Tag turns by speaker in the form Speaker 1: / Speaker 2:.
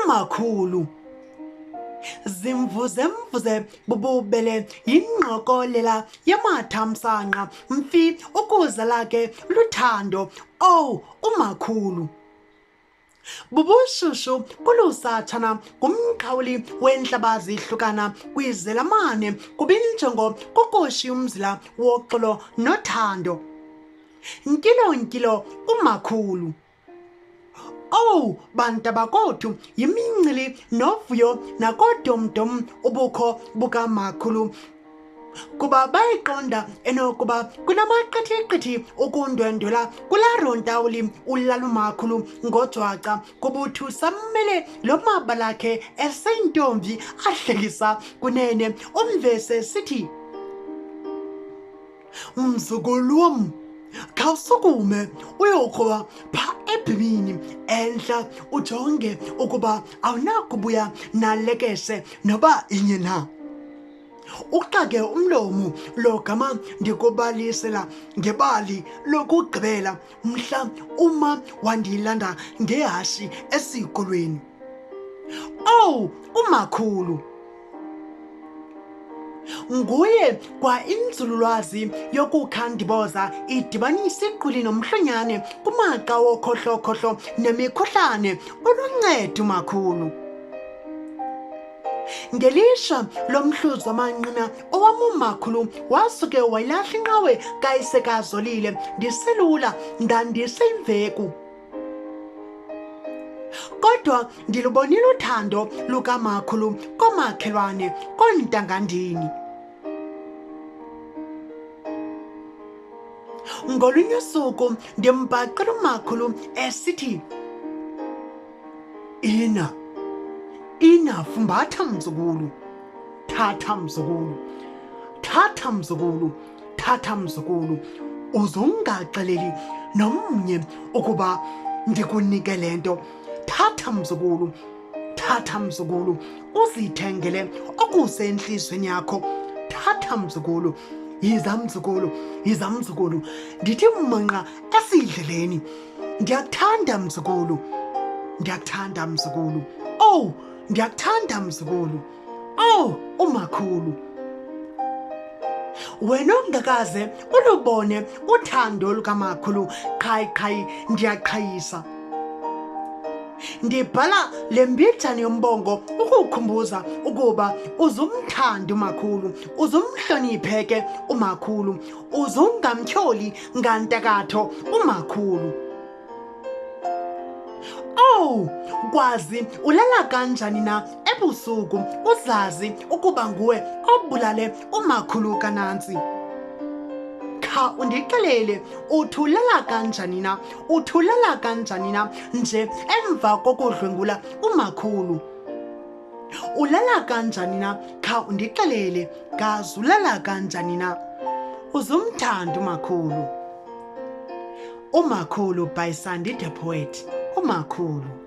Speaker 1: umakhulu zimvuze bububele yingqokolela yamathamsanqa mfi ukuza lakhe luthando umakhulu bubushushu kulusathana kumqhawuli wenhlabazi ihlukana kwizelamane kubinjongo kokoshi umzila woxolo nothando nkilo umakhulu bantu bakothu yimincili novuyo nakodomdom ubukho bukamakhulu kuba bayiqonda enokuba kunamaqithiqithi ukundwendwela kularontawuli ulalumakhulu ngojwaca kubuthu sammele lo maba lakhe eseyintombi ahlekisa kunene umvese sithi mzukulu wam khawusukume uyokhoba pha ebhimini enhla ujonge ukuba awunakubuya nalekese noba inye na uqake umlomo lo gama ndikubalisela ngebali lokugqibela mhla uma wandilanda ngehashi esikolweni umakhulu nguye kwa inzululwazi yokukhandiboza idibanisa iqhuli nomhlonyane kumaxa wokhohlokhohlo nemikhuhlane oluncedo umakhulu ngelishwa lomhluzi wamanqina owamumakhulu wasuke wayilahla inqawe kayisekazolile ndiselula ndandiseyimveku kodwa ndilubonile uthando lukamakhulu komakhelwane kontangandini ngolunye usuku ndimbhaqela umakhulu esithi ina fumbatha mzukulu thatha mzukulu uzungaxeleli nomnye ukuba ndikunike le nto thatha mzukulu uzithengele okusenhlizweni yakho thatha mzukulu yiza mzukulu ndithi manqa esidleleni ndiyakuthanda mzukulu ndiyakuthanda mzukulu umakhulu wena ongakaze ulubone uthando lukamakhulu qhayi ndiyaqhayisa ndibhala le mbijana yombongo ukukhumbuza ukuba uzumthanda umakhulu uzumhlonipheke umakhulu uzungamtyholi ngantakatho umakhulu kwazi ulala kanjani na ebusuku uzazi ukuba nguwe obulale umakhulu kanantsi undixelele uthulala kanjani na nje emva kokudlwengula umakhulu ulala kanjani na undixelele ulala kanjani na uzumthanda umakhulu by Sandy the Poet umakhulu